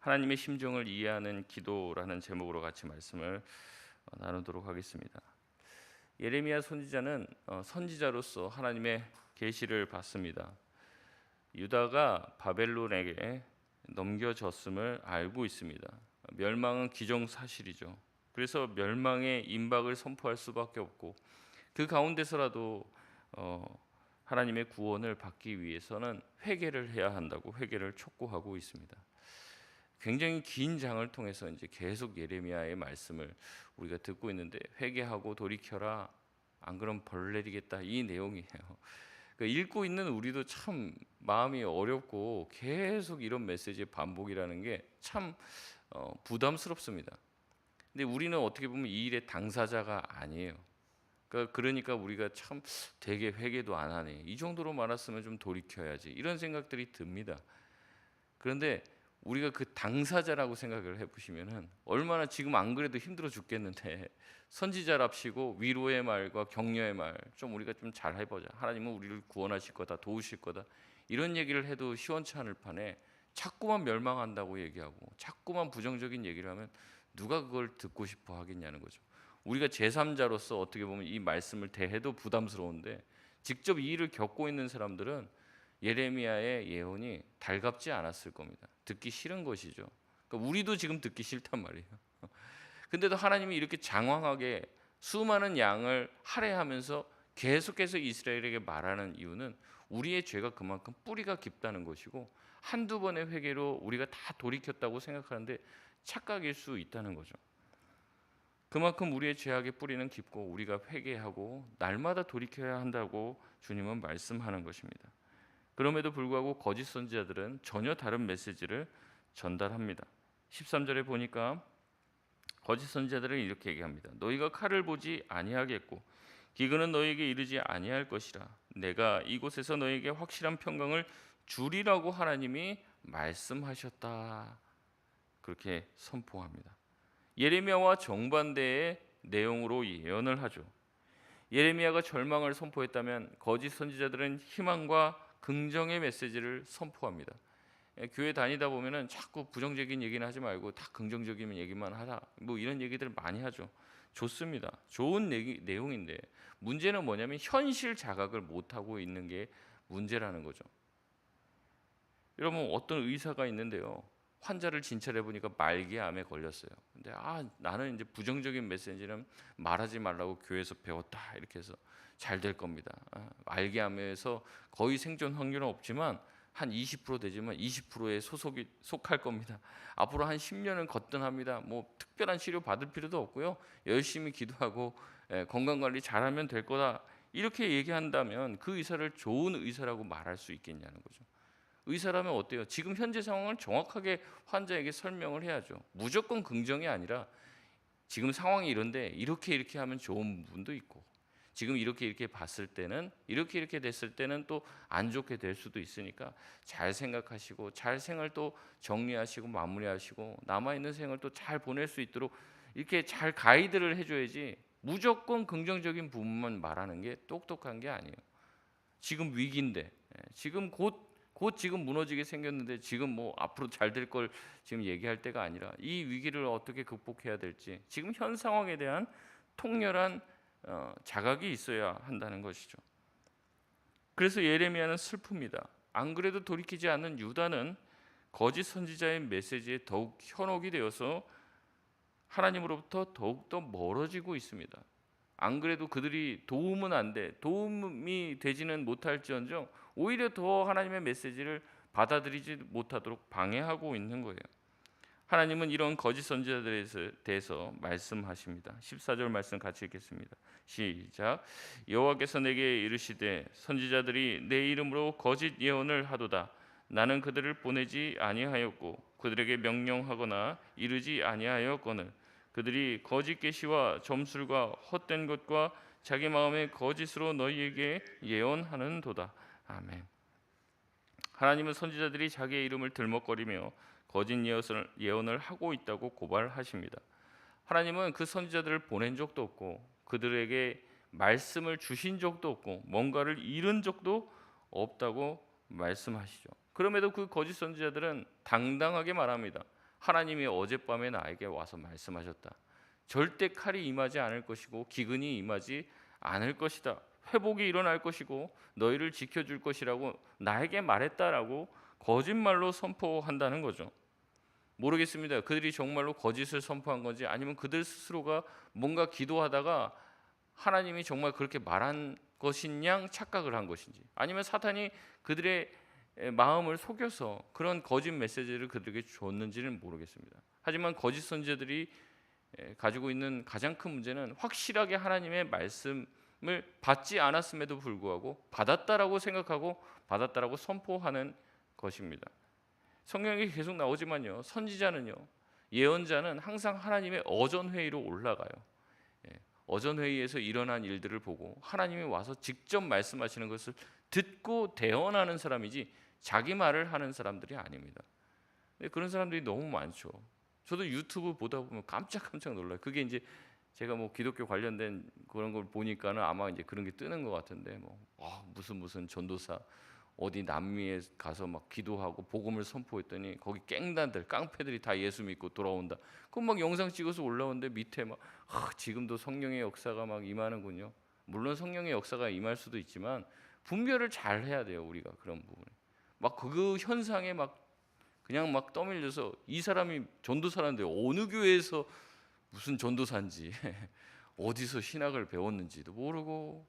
하나님의 심정을 이해하는 기도라는 제목으로 같이 말씀을 나누도록 하겠습니다. 예레미야 선지자는 선지자로서 하나님의 계시를 받습니다. 유다가 바벨론에게 넘겨졌음을 알고 있습니다. 멸망은 기정사실이죠. 그래서 멸망의 임박을 선포할 수밖에 없고, 그 가운데서라도 하나님의 구원을 받기 위해서는 회개를 해야 한다고 회개를 촉구하고 있습니다. 굉장히 긴 장을 통해서 이제 계속 예레미야의 말씀을 우리가 듣고 있는데, 회개하고 돌이켜라, 안 그러면 벌 내리겠다, 이 내용이에요. 그러니까 읽고 있는 우리도 참 마음이 어렵고 계속 이런 메시지의 반복이라는 게 참 부담스럽습니다. 근데 우리는 어떻게 보면 이 일의 당사자가 아니에요. 그러니까 우리가 참 되게 회개도 안 하네, 이 정도로 말았으면 좀 돌이켜야지, 이런 생각들이 듭니다. 그런데 우리가 그 당사자라고 생각을 해보시면은 얼마나 지금 안 그래도 힘들어 죽겠는데 선지자랍시고 위로의 말과 격려의 말 좀 우리가 좀 잘 해보자, 하나님은 우리를 구원하실 거다, 도우실 거다, 이런 얘기를 해도 시원치 않을 판에 자꾸만 멸망한다고 얘기하고 자꾸만 부정적인 얘기를 하면 누가 그걸 듣고 싶어 하겠냐는 거죠. 우리가 제3자로서 어떻게 보면 이 말씀을 대해도 부담스러운데, 직접 이 일을 겪고 있는 사람들은 예레미야의 예언이 달갑지 않았을 겁니다. 듣기 싫은 것이죠. 그러니까 우리도 지금 듣기 싫단 말이에요. 근데도 하나님이 이렇게 장황하게 수많은 양을 할애하면서 계속해서 이스라엘에게 말하는 이유는 우리의 죄가 그만큼 뿌리가 깊다는 것이고, 한두 번의 회개로 우리가 다 돌이켰다고 생각하는데 착각일 수 있다는 거죠. 그만큼 우리의 죄악의 뿌리는 깊고 우리가 회개하고 날마다 돌이켜야 한다고 주님은 말씀하는 것입니다. 그럼에도 불구하고 거짓 선지자들은 전혀 다른 메시지를 전달합니다. 13절에 보니까 거짓 선지자들은 이렇게 얘기합니다. 너희가 칼을 보지 아니하겠고 기근은 너희에게 이르지 아니할 것이라. 내가 이곳에서 너희에게 확실한 평강을 주리라고 하나님이 말씀하셨다. 그렇게 선포합니다. 예레미야와 정반대의 내용으로 예언을 하죠. 예레미야가 절망을 선포했다면 거짓 선지자들은 희망과 긍정의 메시지를 선포합니다. 교회 다니다 보면은 자꾸 부정적인 얘기는 하지 말고 다 긍정적인 얘기만 하라, 뭐 이런 얘기들 많이 하죠. 좋습니다. 좋은 내용인데 문제는 뭐냐면 현실 자각을 못 하고 있는 게 문제라는 거죠. 여러분, 어떤 의사가 있는데요, 환자를 진찰해 보니까 말기암에 걸렸어요. 근데 나는 이제 부정적인 메시지는 말하지 말라고 교회에서 배웠다, 이렇게 해서 잘 될 겁니다. 말기암에서 거의 생존 확률은 없지만 한 20% 되지만 20%에 속할 겁니다. 앞으로 한 10년은 거뜬합니다. 뭐 특별한 치료 받을 필요도 없고요, 열심히 기도하고 건강 관리 잘하면 될 거다, 이렇게 얘기한다면 그 의사를 좋은 의사라고 말할 수 있겠냐는 거죠. 의사라면 어때요? 지금 현재 상황을 정확하게 환자에게 설명을 해야죠. 무조건 긍정이 아니라 지금 상황이 이런데 이렇게 하면 좋은 부분도 있고, 지금 이렇게 봤을 때는 이렇게 됐을 때는 또 안 좋게 될 수도 있으니까 잘 생각하시고 잘 생을 또 정리하시고 마무리하시고 남아있는 생을 또 잘 보낼 수 있도록 이렇게 잘 가이드를 해줘야지, 무조건 긍정적인 부분만 말하는 게 똑똑한 게 아니에요. 지금 위기인데, 지금 곧 지금 무너지게 생겼는데 지금 뭐 앞으로 잘 될 걸 지금 얘기할 때가 아니라 이 위기를 어떻게 극복해야 될지 지금 현 상황에 대한 통렬한 자각이 있어야 한다는 것이죠. 그래서 예레미야는 슬픕니다. 안 그래도 돌이키지 않는 유다는 거짓 선지자의 메시지에 더욱 현혹이 되어서 하나님으로부터 더욱더 멀어지고 있습니다. 안 그래도 그들이 도움이 되지는 못할지언정 오히려 더 하나님의 메시지를 받아들이지 못하도록 방해하고 있는 거예요. 하나님은 이런 거짓 선지자들에 대해서 말씀하십니다. 14절 말씀 같이 읽겠습니다. 시작. 여호와께서 내게 이르시되 선지자들이 내 이름으로 거짓 예언을 하도다. 나는 그들을 보내지 아니하였고 그들에게 명령하거나 이르지 아니하였거늘 그들이 거짓 계시와 점술과 헛된 것과 자기 마음의 거짓으로 너희에게 예언하는도다. 아멘. 하나님은 선지자들이 자기의 이름을 들먹거리며 거짓 예언을 하고 있다고 고발하십니다. 하나님은 그 선지자들을 보낸 적도 없고 그들에게 말씀을 주신 적도 없고 뭔가를 이룬 적도 없다고 말씀하시죠. 그럼에도 그 거짓 선지자들은 당당하게 말합니다. 하나님이 어젯밤에 나에게 와서 말씀하셨다. 절대 칼이 임하지 않을 것이고 기근이 임하지 않을 것이다. 회복이 일어날 것이고 너희를 지켜줄 것이라고 나에게 말했다라고 거짓말로 선포한다는 거죠. 모르겠습니다. 그들이 정말로 거짓을 선포한 건지 아니면 그들 스스로가 뭔가 기도하다가 하나님이 정말 그렇게 말한 것인 양 착각을 한 것인지, 아니면 사탄이 그들의 마음을 속여서 그런 거짓 메시지를 그들에게 줬는지는 모르겠습니다. 하지만 거짓 선지자들이 가지고 있는 가장 큰 문제는 확실하게 하나님의 말씀을 받지 않았음에도 불구하고 받았다라고 생각하고 받았다라고 선포하는 것입니다. 성경에 계속 나오지만요, 선지자는요, 예언자는 항상 하나님의 어전 회의로 올라가요. 어전 회의에서 일어난 일들을 보고 하나님이 와서 직접 말씀하시는 것을 듣고 대언하는 사람이지 자기 말을 하는 사람들이 아닙니다. 그런 사람들이 너무 많죠. 저도 유튜브 보다 보면 깜짝깜짝 놀라요. 그게 이제 제가 뭐 기독교 관련된 그런 걸 보니까는 아마 이제 그런 게 뜨는 것 같은데, 무슨 전도사 어디 남미에 가서 막 기도하고 복음을 선포했더니 거기 깽단들 깡패들이 다 예수 믿고 돌아온다. 그럼 막 영상 찍어서 올라오는데 밑에 막 지금도 성령의 역사가 막 임하는군요. 물론 성령의 역사가 임할 수도 있지만 분별을 잘 해야 돼요. 우리가 그런 부분에 막 그 현상에 막 그냥 막 떠밀려서 이 사람이 전도사라는데 어느 교회에서 무슨 전도사인지 어디서 신학을 배웠는지도 모르고,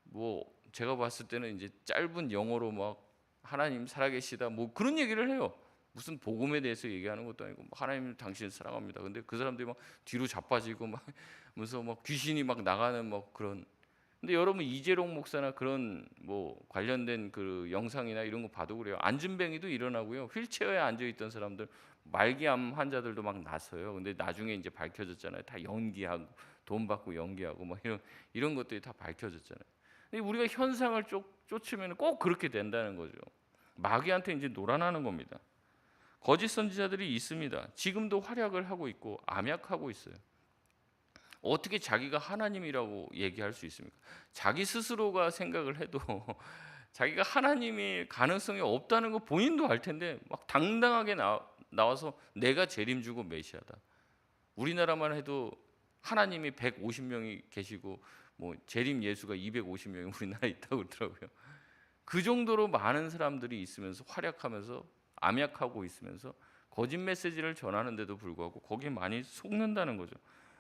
뭐 제가 봤을 때는 이제 짧은 영어로 막 하나님 살아계시다 뭐 그런 얘기를 해요. 무슨 복음에 대해서 얘기하는 것도 아니고 하나님 당신을 사랑합니다. 근데 그 사람들이 막 뒤로 자빠지고 막 무슨 막 귀신이 막 나가는 뭐 그런. 근데 여러분 이재롱 목사나 그런 뭐 관련된 그 영상이나 이런 거 봐도 그래요. 안진뱅이도 일어나고요. 휠체어에 앉아 있던 사람들, 말기암 환자들도 막 났어요. 근데 나중에 이제 밝혀졌잖아요. 다 연기하고 돈 받고 연기하고 막 이런 것들이 다 밝혀졌잖아요. 우리가 현상을 쫓으면 꼭 그렇게 된다는 거죠. 마귀한테 이제 놀아나는 겁니다. 거짓 선지자들이 있습니다. 지금도 활약을 하고 있고 암약하고 있어요. 어떻게 자기가 하나님이라고 얘기할 수 있습니까? 자기 스스로가 생각을 해도 자기가 하나님일 가능성이 없다는 거 본인도 알 텐데 막 당당하게 나와서 내가 재림주고 메시아다. 우리나라만 해도 하나님이 150명이 계시고 뭐 재림 예수가 250명이 우리나라에 있다고 그러더라고요. 그 정도로 많은 사람들이 있으면서 활약하면서 암약하고 있으면서 거짓 메시지를 전하는데도 불구하고 거기에 많이 속는다는 거죠.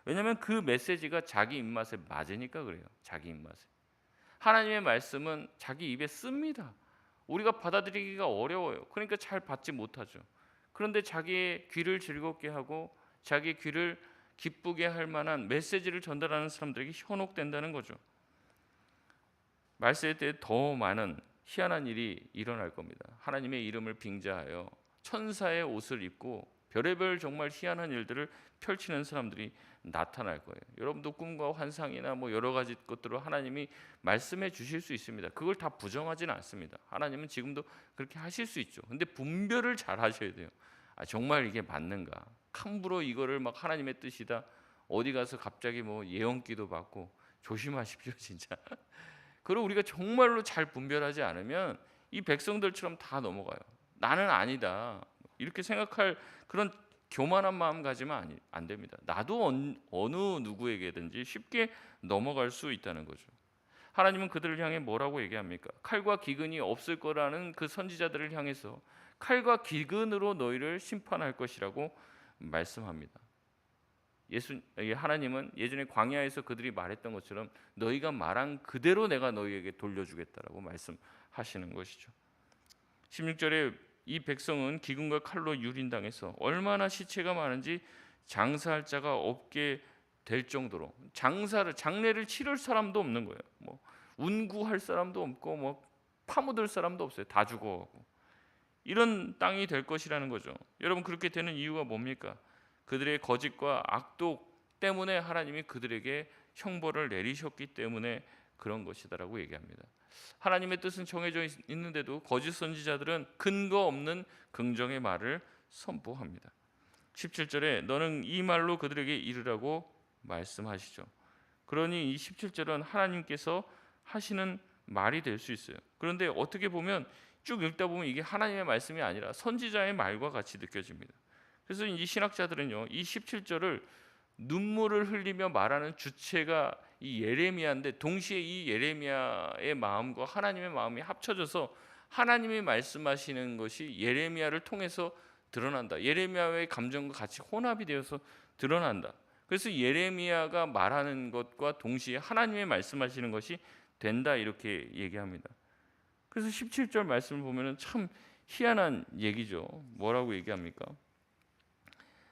왜냐하면 그 메시지가 자기 입맛에 맞으니까 그래요. 자기 입맛에. 하나님의 말씀은 자기 입에 씁니다. 우리가 받아들이기가 어려워요. 그러니까 잘 받지 못하죠. 그런데 자기의 귀를 즐겁게 하고 자기 귀를 기쁘게 할 만한 메시지를 전달하는 사람들에게 현혹된다는 거죠. 말세에 때 더 많은 희한한 일이 일어날 겁니다. 하나님의 이름을 빙자하여 천사의 옷을 입고 별의별 정말 희한한 일들을 펼치는 사람들이 나타날 거예요. 여러분도 꿈과 환상이나 뭐 여러 가지 것들을 하나님이 말씀해 주실 수 있습니다. 그걸 다 부정하지는 않습니다. 하나님은 지금도 그렇게 하실 수 있죠. 근데 분별을 잘 하셔야 돼요. 정말 이게 맞는가? 함부로 이거를 막 하나님의 뜻이다. 어디 가서 갑자기 뭐 예언기도 받고 조심하십시오, 진짜. 그리고 우리가 정말로 잘 분별하지 않으면 이 백성들처럼 다 넘어가요. 나는 아니다. 이렇게 생각할 그런 교만한 마음 가지면 안 됩니다. 나도 어느 누구에게든지 쉽게 넘어갈 수 있다는 거죠. 하나님은 그들을 향해 뭐라고 얘기합니까? 칼과 기근이 없을 거라는 그 선지자들을 향해서 칼과 기근으로 너희를 심판할 것이라고 말씀합니다. 하나님은 예전에 광야에서 그들이 말했던 것처럼 너희가 말한 그대로 내가 너희에게 돌려주겠다라고 말씀하시는 것이죠. 16절에 이 백성은 기근과 칼로 유린당해서 얼마나 시체가 많은지 장사할 자가 없게 될 정도로 장례를 치를 사람도 없는 거예요. 뭐 운구할 사람도 없고 뭐 파묻을 사람도 없어요. 다 죽어가고 이런 땅이 될 것이라는 거죠. 여러분 그렇게 되는 이유가 뭡니까? 그들의 거짓과 악독 때문에 하나님이 그들에게 형벌을 내리셨기 때문에 그런 것이다라고 얘기합니다. 하나님의 뜻은 정해져 있는데도 거짓 선지자들은 근거 없는 긍정의 말을 선포합니다. 17절에 너는 이 말로 그들에게 이르라고 말씀하시죠. 그러니 이 17절은 하나님께서 하시는 말이 될 수 있어요. 그런데 어떻게 보면 쭉 읽다 보면 이게 하나님의 말씀이 아니라 선지자의 말과 같이 느껴집니다. 그래서 이 신학자들은요, 이 17절을 눈물을 흘리며 말하는 주체가 이 예레미야인데, 동시에 이 예레미야의 마음과 하나님의 마음이 합쳐져서 하나님이 말씀하시는 것이 예레미야를 통해서 드러난다. 예레미야의 감정과 같이 혼합이 되어서 드러난다. 그래서 예레미야가 말하는 것과 동시에 하나님의 말씀하시는 것이 된다, 이렇게 얘기합니다. 그래서 17절 말씀을 보면은 참 희한한 얘기죠. 뭐라고 얘기합니까?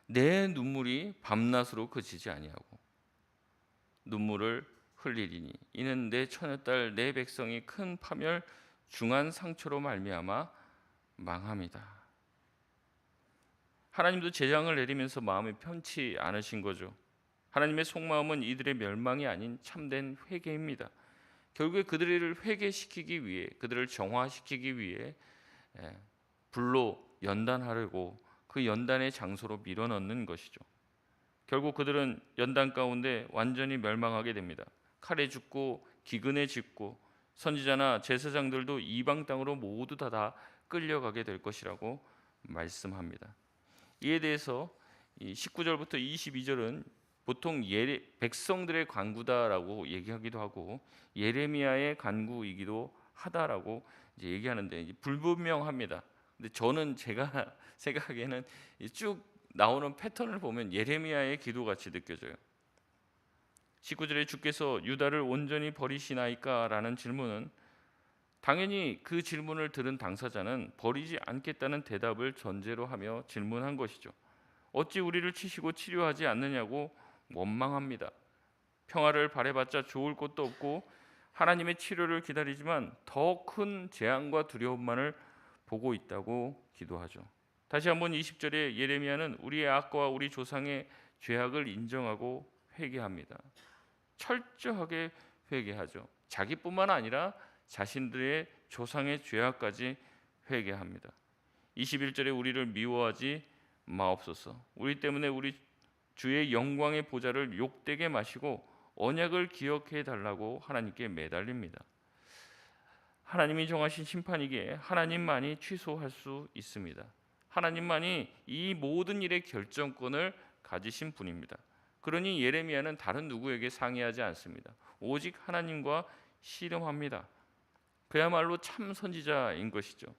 내 눈물이 밤낮으로 그치지 아니하고 눈물을 흘리리니 이는 내 처녀딸 내 백성이 큰 파멸 중한 상처로 말미암아 망함이다. 하나님도 재앙을 내리면서 마음이 편치 않으신 거죠. 하나님의 속마음은 이들의 멸망이 아닌 참된 회개입니다. 결국에 그들을 회개시키기 위해, 그들을 정화시키기 위해 불로 연단하려고 그 연단의 장소로 밀어넣는 것이죠. 결국 그들은 연단 가운데 완전히 멸망하게 됩니다. 칼에 죽고 기근에 죽고 선지자나 제사장들도 이방 땅으로 모두 다 끌려가게 될 것이라고 말씀합니다. 이에 대해서 19절부터 22절은 보통 백성들의 간구다라고 얘기하기도 하고 예레미야의 간구이기도 하다라고 이제 얘기하는데 불분명합니다. 근데 저는 제가 생각하기에는 쭉 나오는 패턴을 보면 예레미야의 기도같이 느껴져요. 19절에 주께서 유다를 온전히 버리시나이까? 라는 질문은 당연히 그 질문을 들은 당사자는 버리지 않겠다는 대답을 전제로 하며 질문한 것이죠. 어찌 우리를 치시고 치료하지 않느냐고 원망합니다. 평화를 바라봤자 좋을 것도 없고 하나님의 치료를 기다리지만 더 큰 재앙과 두려움만을 보고 있다고 기도하죠. 다시 한번 20절에 예레미야는 우리의 악과 우리 조상의 죄악을 인정하고 회개합니다. 철저하게 회개하죠. 자기뿐만 아니라 자신들의 조상의 죄악까지 회개합니다. 21절에 우리를 미워하지 마옵소서. 우리 때문에 우리 주의 영광의 보좌를 욕되게 마시고 언약을 기억해 달라고 하나님께 매달립니다. 하나님이 정하신 심판이기에 하나님만이 취소할 수 있습니다. 하나님만이 이 모든 일의 결정권을 가지신 분입니다. 그러니 예레미야는 다른 누구에게 상의하지 않습니다. 오직 하나님과 씨름합니다. 그야말로 참 선지자인 것이죠.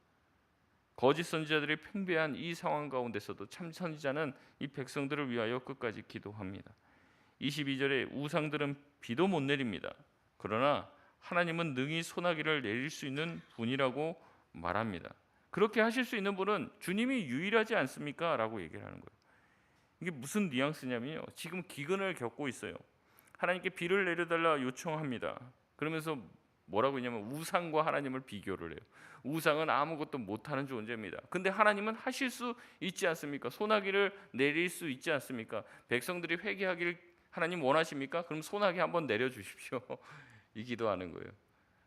거짓 선지자들이 팽배한 이 상황 가운데서도 참 선지자는 이 백성들을 위하여 끝까지 기도합니다. 22절에 우상들은 비도 못 내립니다. 그러나 하나님은 능히 소나기를 내릴 수 있는 분이라고 말합니다. 그렇게 하실 수 있는 분은 주님이 유일하지 않습니까? 라고 얘기를 하는 거예요. 이게 무슨 뉘앙스냐면요, 지금 기근을 겪고 있어요. 하나님께 비를 내려달라 요청합니다. 그러면서 뭐라고 했냐면 우상과 하나님을 비교를 해요. 우상은 아무것도 못하는 존재입니다. 근데 하나님은 하실 수 있지 않습니까? 소나기를 내릴 수 있지 않습니까? 백성들이 회개하기를 하나님 원하십니까? 그럼 소나기 한번 내려주십시오. 이 기도하는 거예요.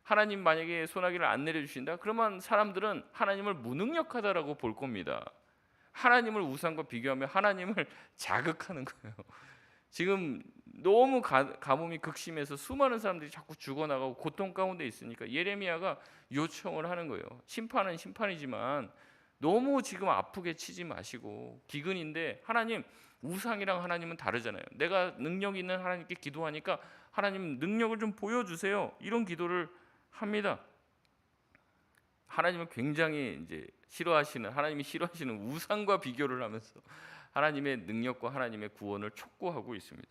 하나님 만약에 소나기를 안 내려주신다? 그러면 사람들은 하나님을 무능력하다라고 볼 겁니다. 하나님을 우상과 비교하며 하나님을 자극하는 거예요. 지금 너무 가뭄이 극심해서 수많은 사람들이 자꾸 죽어나가고 고통 가운데 있으니까 예레미야가 요청을 하는 거예요. 심판은 심판이지만 너무 지금 아프게 치지 마시고, 기근인데 하나님, 우상이랑 하나님은 다르잖아요. 내가 능력 있는 하나님께 기도하니까 하나님 능력을 좀 보여주세요. 이런 기도를 합니다. 하나님은 굉장히 이제 하나님이 싫어하시는 우상과 비교를 하면서 하나님의 능력과 하나님의 구원을 촉구하고 있습니다.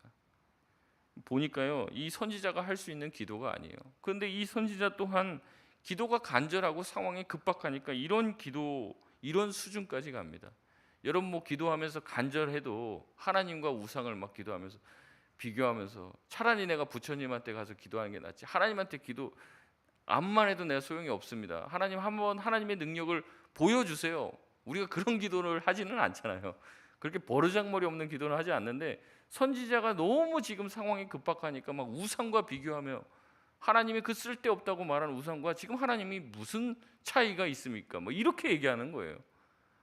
보니까요, 이 선지자가 할 수 있는 기도가 아니에요. 그런데 이 선지자 또한 기도가 간절하고 상황이 급박하니까 이런 수준까지 갑니다. 여러분 뭐 기도하면서 간절해도 하나님과 우상을 막 기도하면서 비교하면서 차라리 내가 부처님한테 가서 기도하는 게 낫지, 하나님한테 기도 암만 해도 내가 소용이 없습니다. 하나님 한번 하나님의 능력을 보여주세요. 우리가 그런 기도를 하지는 않잖아요. 그렇게 버르장머리 없는 기도는 하지 않는데, 선지자가 너무 지금 상황이 급박하니까 막 우상과 비교하며 하나님이 그 쓸데없다고 말하는 우상과 지금 하나님이 무슨 차이가 있습니까? 뭐 이렇게 얘기하는 거예요.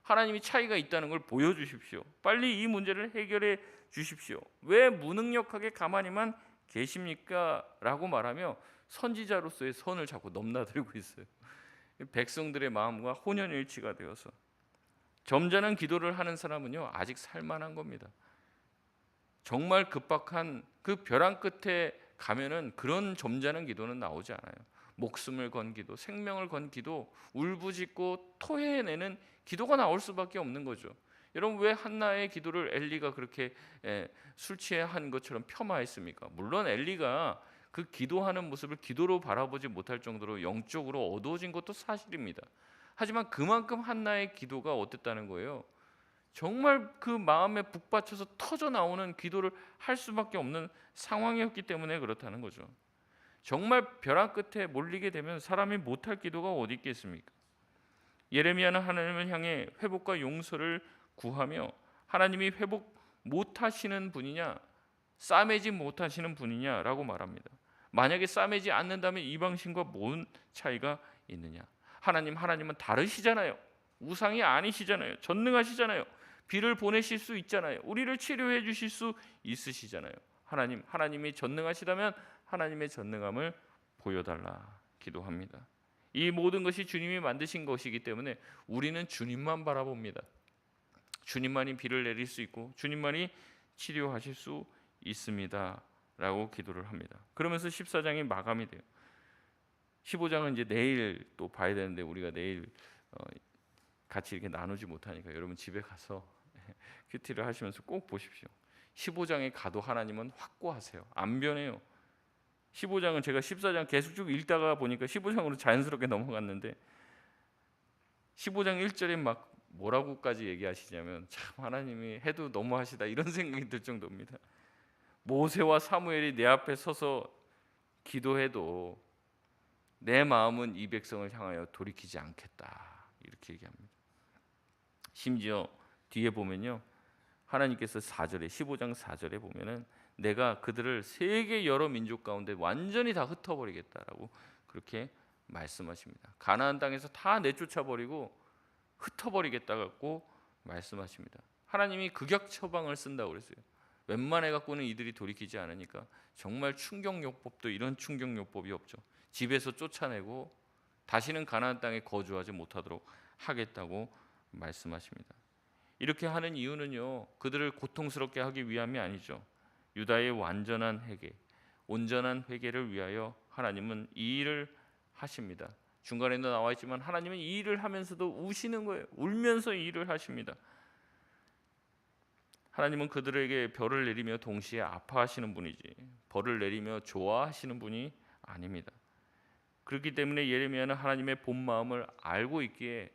하나님이 차이가 있다는 걸 보여주십시오. 빨리 이 문제를 해결해 주십시오. 왜 무능력하게 가만히만 계십니까? 라고 말하며 선지자로서의 선을 자꾸 넘나들고 있어요. 백성들의 마음과 혼연일치가 되어서. 점잖은 기도를 하는 사람은요 아직 살만한 겁니다. 정말 급박한 그 벼랑 끝에 가면은 그런 점잖은 기도는 나오지 않아요. 목숨을 건 기도, 생명을 건 기도, 울부짖고 토해내는 기도가 나올 수밖에 없는 거죠. 여러분 왜 한나의 기도를 엘리가 그렇게 술 취해 한 것처럼 폄하했습니까? 물론 엘리가 그 기도하는 모습을 기도로 바라보지 못할 정도로 영적으로 어두워진 것도 사실입니다. 하지만 그만큼 한나의 기도가 어땠다는 거예요. 정말 그 마음에 북받쳐서 터져 나오는 기도를 할 수밖에 없는 상황이었기 때문에 그렇다는 거죠. 정말 벼랑 끝에 몰리게 되면 사람이 못할 기도가 어디 있겠습니까? 예레미야는 하나님을 향해 회복과 용서를 구하며 하나님이 회복 못하시는 분이냐, 싸매지 못하시는 분이냐라고 말합니다. 만약에 싸매지 않는다면 이방신과 뭔 차이가 있느냐? 하나님은 다르시잖아요. 우상이 아니시잖아요. 전능하시잖아요. 비를 보내실 수 있잖아요. 우리를 치료해 주실 수 있으시잖아요. 하나님이 전능하시다면 하나님의 전능함을 보여달라 기도합니다. 이 모든 것이 주님이 만드신 것이기 때문에 우리는 주님만 바라봅니다. 주님만이 비를 내릴 수 있고 주님만이 치료하실 수 있습니다 라고 기도를 합니다. 그러면서 14장이 마감이 돼요. 15장은 이제 내일 또 봐야 되는데 우리가 내일 같이 이렇게 나누지 못하니까 여러분 집에 가서 큐티를 하시면서 꼭 보십시오. 15장에 가도 하나님은 확고하세요. 안 변해요. 15장은 제가 14장 계속 쭉 읽다가 보니까 15장으로 자연스럽게 넘어갔는데 15장 1절에 막 뭐라고까지 얘기하시냐면 참 하나님이 해도 너무하시다 이런 생각이 들 정도입니다. 모세와 사무엘이 내 앞에 서서 기도해도 내 마음은 이 백성을 향하여 돌이키지 않겠다 이렇게 얘기합니다. 심지어 뒤에 보면요 하나님께서 4절에 15장 4절에 보면은 내가 그들을 세계 여러 민족 가운데 완전히 다 흩어버리겠다라고 그렇게 말씀하십니다. 가나안 땅에서 다 내쫓아버리고 흩어버리겠다고 말씀하십니다. 하나님이 극약 처방을 쓴다고 그랬어요. 웬만해 갖고는 이들이 돌이키지 않으니까 정말 충격요법도 이런 충격요법이 없죠. 집에서 쫓아내고 다시는 가나안 땅에 거주하지 못하도록 하겠다고 말씀하십니다. 이렇게 하는 이유는요 그들을 고통스럽게 하기 위함이 아니죠. 유다의 완전한 회개, 온전한 회개를 위하여 하나님은 이 일을 하십니다. 중간에도 나와 있지만 하나님은 이 일을 하면서도 우시는 거예요. 울면서 이 일을 하십니다. 하나님은 그들에게 벌을 내리며 동시에 아파하시는 분이지 벌을 내리며 좋아하시는 분이 아닙니다. 그렇기 때문에 예레미야는 하나님의 본 마음을 알고 있기에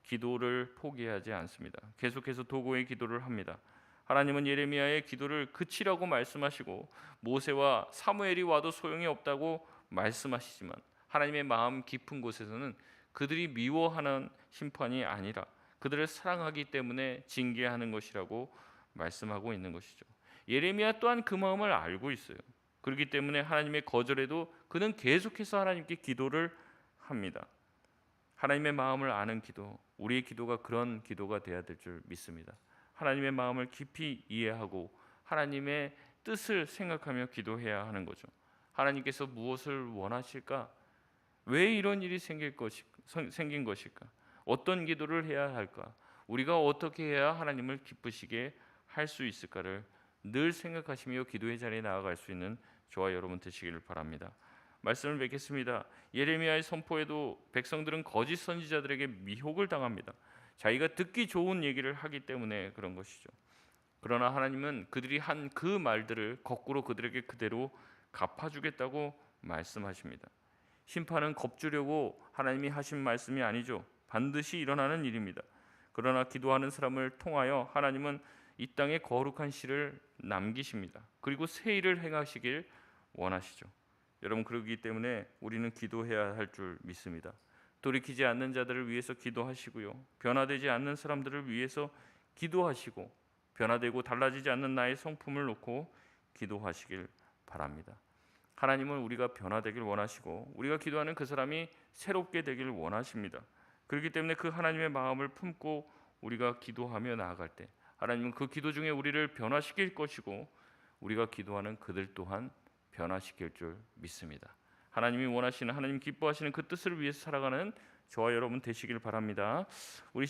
기도를 포기하지 않습니다. 계속해서 도구의 기도를 합니다. 하나님은 예레미야의 기도를 그치라고 말씀하시고 모세와 사무엘이 와도 소용이 없다고 말씀하시지만 하나님의 마음 깊은 곳에서는 그들이 미워하는 심판이 아니라 그들을 사랑하기 때문에 징계하는 것이라고 말씀하고 있는 것이죠. 예레미야 또한 그 마음을 알고 있어요. 그렇기 때문에 하나님의 거절에도 그는 계속해서 하나님께 기도를 합니다. 하나님의 마음을 아는 기도, 우리의 기도가 그런 기도가 되어야 될 줄 믿습니다. 하나님의 마음을 깊이 이해하고 하나님의 뜻을 생각하며 기도해야 하는 거죠. 하나님께서 무엇을 원하실까? 왜 이런 일이 생긴 것일까? 어떤 기도를 해야 할까? 우리가 어떻게 해야 하나님을 기쁘시게 할 수 있을까를 늘 생각하시며 기도의 자리에 나아갈 수 있는 저와 여러분 되시기를 바랍니다. 말씀을 맺겠습니다. 예레미야의 선포에도 백성들은 거짓 선지자들에게 미혹을 당합니다. 자기가 듣기 좋은 얘기를 하기 때문에 그런 것이죠. 그러나 하나님은 그들이 한 그 말들을 거꾸로 그들에게 그대로 갚아주겠다고 말씀하십니다. 심판은 겁주려고 하나님이 하신 말씀이 아니죠. 반드시 일어나는 일입니다. 그러나 기도하는 사람을 통하여 하나님은 이 땅에 거룩한 씨를 남기십니다. 그리고 새 일을 행하시길 원하시죠. 여러분 그러기 때문에 우리는 기도해야 할 줄 믿습니다. 돌이키지 않는 자들을 위해서 기도하시고요. 변화되지 않는 사람들을 위해서 기도하시고 변화되고 달라지지 않는 나의 성품을 놓고 기도하시길 바랍니다. 하나님은 우리가 변화되길 원하시고 우리가 기도하는 그 사람이 새롭게 되길 원하십니다. 그렇기 때문에 그 하나님의 마음을 품고 우리가 기도하며 나아갈 때 하나님은 그 기도 중에 우리를 변화시킬 것이고 우리가 기도하는 그들 또한 변화시킬 줄 믿습니다. 하나님이 원하시는 하나님 기뻐하시는 그 뜻을 위해서 살아가는 저와 여러분 되시길 바랍니다. 우리